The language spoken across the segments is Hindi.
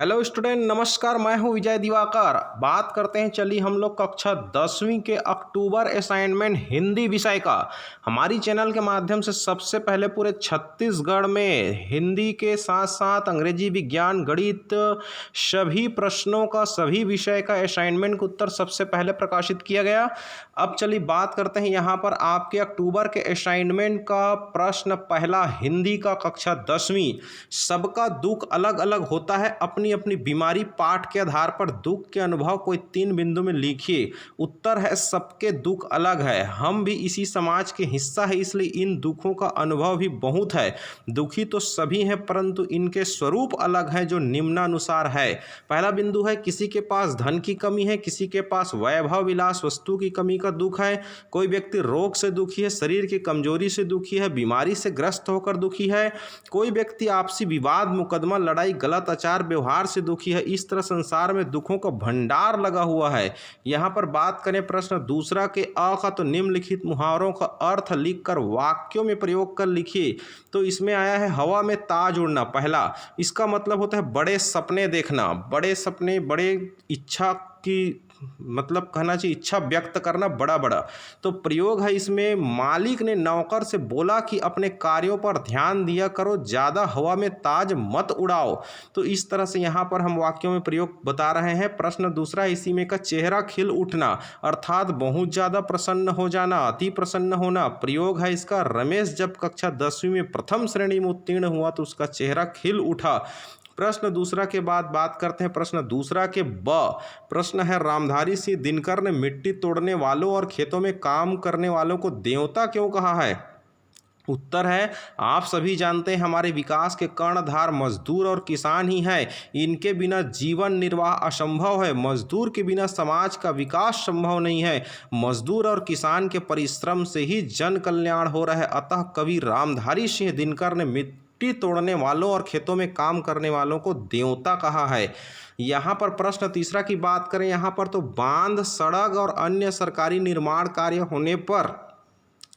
हेलो स्टूडेंट, नमस्कार। मैं हूं विजय दिवाकर। बात करते हैं, चलिए हम लोग कक्षा 10वीं के अक्टूबर असाइनमेंट हिंदी विषय का। हमारी चैनल के माध्यम से सबसे पहले पूरे छत्तीसगढ़ में हिंदी के साथ साथ अंग्रेजी, विज्ञान, गणित सभी प्रश्नों का, सभी विषय का असाइनमेंट का उत्तर सबसे पहले प्रकाशित किया गया। अब चलिए बात करते हैं यहाँ पर आपके अक्टूबर के असाइनमेंट का प्रश्न पहला, हिंदी का, कक्षा 10वीं। सबका दुख अलग अलग होता है, अपनी अपनी बीमारी। पाठ के आधार पर दुख के अनुभव कोई 3 बिंदु में लिखिए। उत्तर है, सबके दुख अलग है। हम भी इसी समाज के हिस्सा है, इसलिए इन दुखों का अनुभव भी बहुत है। दुखी तो सभी हैं, परंतु इनके स्वरूप अलग हैं, जो निम्नानुसार है। पहला बिंदु है, किसी के पास धन की कमी है, किसी के पास वैभव विलास वस्तु की कमी का दुख है। कोई व्यक्ति रोग से दुखी है, शरीर की कमजोरी से दुखी है, बीमारी से ग्रस्त होकर दुखी है। कोई व्यक्ति आपसी विवाद, मुकदमा, लड़ाई, गलत आचार व्यवहार से दुखी है। इस तरह संसार में दुखों का भंडार लगा हुआ है। यहाँ पर बात करें प्रश्न दूसरा के अ का, तो निम्नलिखित मुहावरों का अर्थ लिखकर वाक्यों में प्रयोग कर लिखिए। तो इसमें आया है, हवा में ताज उड़ना। पहला, इसका मतलब होता है बड़े सपने देखना, बड़े सपने, बड़े इच्छा की, मतलब कहना चाहिए इच्छा व्यक्त करना बड़ा बड़ा। तो प्रयोग है इसमें, मालिक ने नौकर से बोला कि अपने कार्यों पर ध्यान दिया करो, ज़्यादा हवा में ताज मत उड़ाओ। तो इस तरह से यहाँ पर हम वाक्यों में प्रयोग बता रहे हैं। प्रश्न दूसरा इसी में का, चेहरा खिल उठना अर्थात बहुत ज़्यादा प्रसन्न हो जाना, अति प्रसन्न होना। प्रयोग है इसका, रमेश जब कक्षा 10वीं में प्रथम श्रेणी में उत्तीर्ण हुआ तो उसका चेहरा खिल उठा। प्रश्न दूसरा के बाद बात करते हैं प्रश्न दूसरा के ब। प्रश्न है, रामधारी सिंह दिनकर ने मिट्टी तोड़ने वालों और खेतों में काम करने वालों को देवता क्यों कहा है? उत्तर है, आप सभी जानते हैं हमारे विकास के कर्णधार मजदूर और किसान ही हैं। इनके बिना जीवन निर्वाह असंभव है। मजदूर के बिना समाज का विकास संभव नहीं है। मजदूर और किसान के परिश्रम से ही जन कल्याण हो रहा है। अतः कवि रामधारी सिंह दिनकर ने मिट्टी तोड़ने वालों और खेतों में काम करने वालों को देवता कहा है। यहाँ पर प्रश्न तीसरा की बात करें, यहाँ पर तो बांध, सड़क और अन्य सरकारी निर्माण कार्य होने पर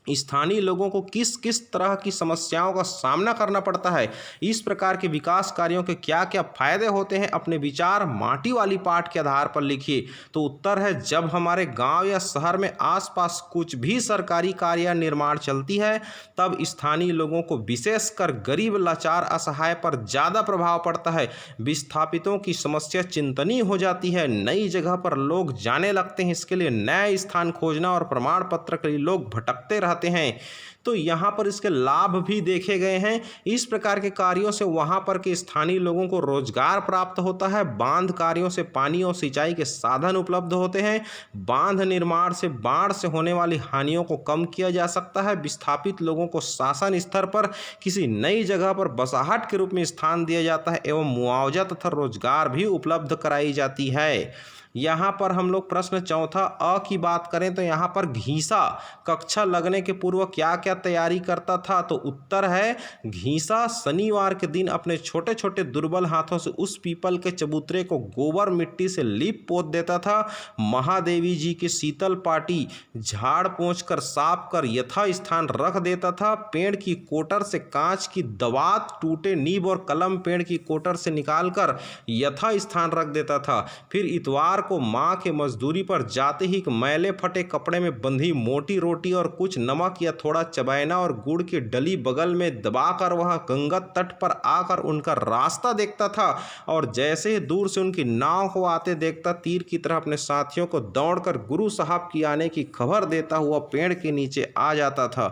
स्थानीय लोगों को किस किस तरह की समस्याओं का सामना करना पड़ता है, इस प्रकार के विकास कार्यों के क्या क्या फायदे होते हैं, अपने विचार माटी वाली पाठ के आधार पर लिखिए। तो उत्तर है, जब हमारे गांव या शहर में आसपास कुछ भी सरकारी कार्य या निर्माण चलती है, तब स्थानीय लोगों को, विशेषकर गरीब, लाचार, असहाय पर ज़्यादा प्रभाव पड़ता है। विस्थापितों की समस्या चिंतनीय हो जाती है। नई जगह पर लोग जाने लगते हैं, इसके लिए नए स्थान खोजना और प्रमाण पत्र के लिए लोग भटकते रहते हैं। तो यहाँ पर इसके लाभ भी देखे गए हैं। इस प्रकार के कार्यों से वहाँ पर के स्थानीय लोगों को रोजगार प्राप्त होता है। बांध कार्यों से पानी और सिंचाई के साधन उपलब्ध होते हैं। बांध निर्माण से बाढ़ से होने वाली हानियों को कम किया जा सकता है। विस्थापित लोगों को शासन स्तर पर किसी नई जगह पर बसाहट के रूप में स्थान दिया जाता है एवं मुआवजा तथा रोजगार भी उपलब्ध कराई जाती है। यहाँ पर हम लोग प्रश्न चौथा अ की बात करें, तो यहाँ पर घीसा कक्षा लगने के पूर्व क्या क्या तैयारी करता था? तो उत्तर है, घीसा शनिवार के दिन अपने छोटे छोटे दुर्बल हाथों से उस पीपल के चबूतरे को गोबर मिट्टी से लीप पोत देता था। महादेवी जी की शीतल पाटी झाड़ पोंछ कर साफ कर यथा स्थान रख देता था। पेड़ की कोटर से कांच की दवात, टूटे नीब और कलम पेड़ की कोटर से निकालकर यथा स्थान रख देता था। फिर इतवार को माँ के मजदूरी पर जाते ही मैले फटे कपड़े में बंधी मोटी रोटी और कुछ नमक या थोड़ा चबैना और गुड़ की डली बगल में दबाकर वह गंगा तट पर आकर उनका रास्ता देखता था, और जैसे ही दूर से उनकी नाव को आते देखता, तीर की तरह अपने साथियों को दौड़कर गुरु साहब की आने की खबर देता हुआ पेड़ के नीचे आ जाता था।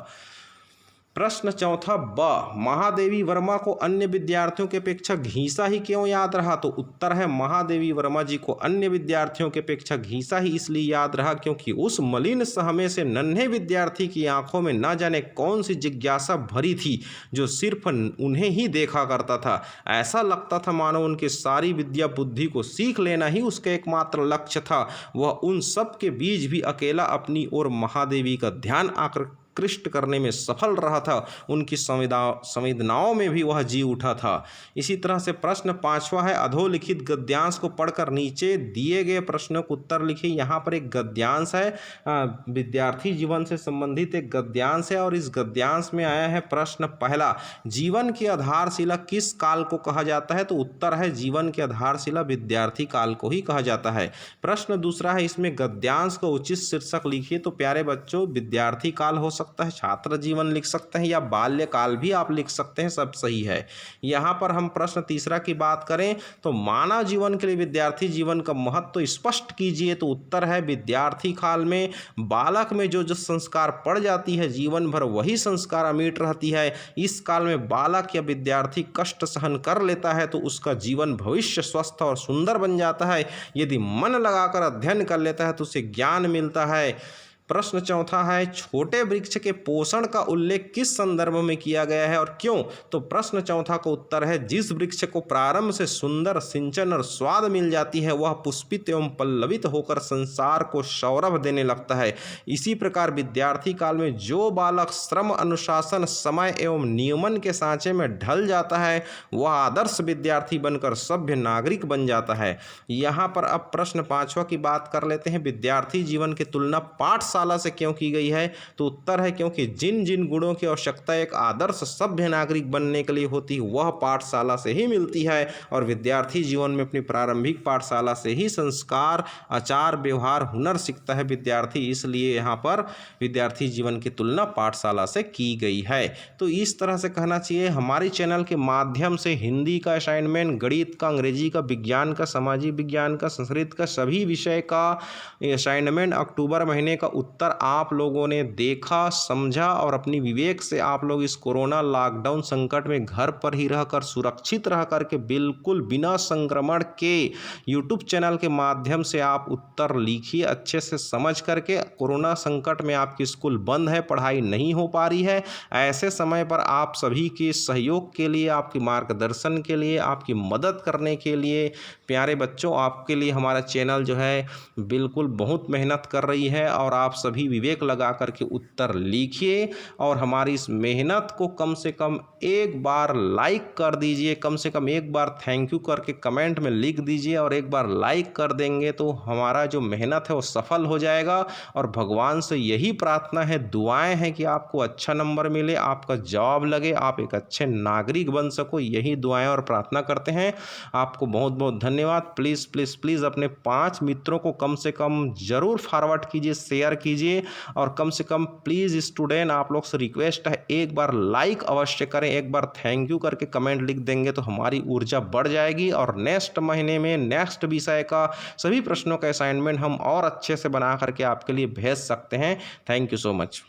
प्रश्न चौथा ब, महादेवी वर्मा को अन्य विद्यार्थियों की अपेक्षा घीसा ही क्यों याद रहा? तो उत्तर है, महादेवी वर्मा जी को अन्य विद्यार्थियों की अपेक्षा घीसा ही इसलिए याद रहा क्योंकि उस मलिन सहमे से नन्हे विद्यार्थी की आंखों में न जाने कौन सी जिज्ञासा भरी थी, जो सिर्फ उन्हें ही देखा करता था। ऐसा लगता था मानो उनकी सारी विद्या बुद्धि को सीख लेना ही उसका एकमात्र लक्ष्य था। वह उन सब के बीच भी अकेला अपनी ओर महादेवी का ध्यान उत्कृष्ट करने में सफल रहा था, उनकी संवेदनाओं में भी वह जी उठा था। इसी तरह से प्रश्न 5वां है, अधोलिखित गद्यांश को पढ़कर नीचे दिए गए प्रश्नों को उत्तर लिखिए। यहाँ पर एक गद्यांश है, विद्यार्थी जीवन से संबंधित एक गद्यांश है और इस गद्यांश में आया है प्रश्न पहला, जीवन की आधारशिला किस काल को कहा जाता है? तो उत्तर है जीवन की आधारशिला विद्यार्थी काल को ही कहा जाता है। प्रश्न दूसरा है, इसमें गद्यांश को उचित शीर्षक लिखिए। तो प्यारे बच्चों, विद्यार्थी काल हो सकता है, छात्र जीवन लिख सकते हैं या बाल्यकाल भी आप लिख सकते हैं, सब सही है। यहाँ पर हम प्रश्न तीसरा की बात करें तो मानव जीवन के लिए विद्यार्थी जीवन का महत्व तो स्पष्ट कीजिए। तो उत्तर है विद्यार्थी काल में बालक में जो संस्कार पड़ जाती है जीवन भर वही संस्कार अमिट रहती है। इस काल में बालक या विद्यार्थी कष्ट सहन कर लेता है तो उसका जीवन भविष्य स्वस्थ और सुंदर बन जाता है। यदि मन लगाकर अध्ययन कर लेता है तो उसे ज्ञान मिलता है। प्रश्न चौथा है, छोटे वृक्ष के पोषण का उल्लेख किस संदर्भ में किया गया है और क्यों? तो प्रश्न चौथा का उत्तर है, जिस वृक्ष को प्रारंभ से सुंदर सिंचन और स्वाद मिल जाती है वह पुष्पित एवं पल्लवित होकर संसार को सौरभ देने लगता है। इसी प्रकार विद्यार्थी काल में जो बालक श्रम, अनुशासन, समय एवं नियमन के सांचे में ढल जाता है वह आदर्श विद्यार्थी बनकर सभ्य नागरिक बन जाता है। यहाँ पर अब प्रश्न 5वां की बात कर लेते हैं, विद्यार्थी जीवन की तुलना पाठशाला से क्यों की गई है? तो उत्तर है क्योंकि जिन जिन गुणों की आवश्यकता एक आदर्श सभ्य नागरिक बनने के लिए होती है वह पाठशाला से ही मिलती है और विद्यार्थी जीवन में अपनी प्रारंभिक पाठशाला से ही संस्कार, आचार, व्यवहार, हुनर सीखता है विद्यार्थी। इसलिए यहाँ पर विद्यार्थी जीवन की तुलना पाठशाला से की गई है। तो इस तरह से कहना चाहिए हमारे चैनल के माध्यम से हिंदी का असाइनमेंट, गणित का, अंग्रेजी का, विज्ञान का, सामाजिक विज्ञान का, संस्कृत का, सभी विषय का असाइनमेंट अक्टूबर महीने का उत्तर आप लोगों ने देखा, समझा और अपनी विवेक से आप लोग इस कोरोना लॉकडाउन संकट में घर पर ही रहकर सुरक्षित रह करके बिल्कुल बिना संक्रमण के यूट्यूब चैनल के माध्यम से आप उत्तर लिखिए अच्छे से समझ करके। कोरोना संकट में आपकी स्कूल बंद है, पढ़ाई नहीं हो पा रही है, ऐसे समय पर आप सभी के सहयोग के लिए, आपके मार्गदर्शन के लिए, आपकी मदद करने के लिए प्यारे बच्चों आपके लिए हमारा चैनल जो है बिल्कुल बहुत मेहनत कर रही है और आप सभी विवेक लगा करके उत्तर लिखिए और हमारी इस मेहनत को कम से कम एक बार लाइक कर दीजिए, कम से कम एक बार थैंक यू करके कमेंट में लिख दीजिए और एक बार लाइक कर देंगे तो हमारा जो मेहनत है वो सफल हो जाएगा। और भगवान से यही प्रार्थना है, दुआएं हैं कि आपको अच्छा नंबर मिले, आपका जॉब लगे, आप एक अच्छे नागरिक बन सको, यही दुआएं और प्रार्थना करते हैं। आपको बहुत बहुत धन्यवाद। प्लीज़ प्लीज़ प्लीज़ अपने 5 मित्रों को कम से कम ज़रूर फॉरवर्ड कीजिए, शेयर कीजिए और कम से कम प्लीज़ स्टूडेंट आप लोग से रिक्वेस्ट है एक बार लाइक अवश्य करें, एक बार थैंक यू करके कमेंट लिख देंगे तो हमारी ऊर्जा बढ़ जाएगी और नेक्स्ट महीने में नेक्स्ट विषय का सभी प्रश्नों का असाइनमेंट हम और अच्छे से बना करके आपके लिए भेज सकते हैं। Thank you so much.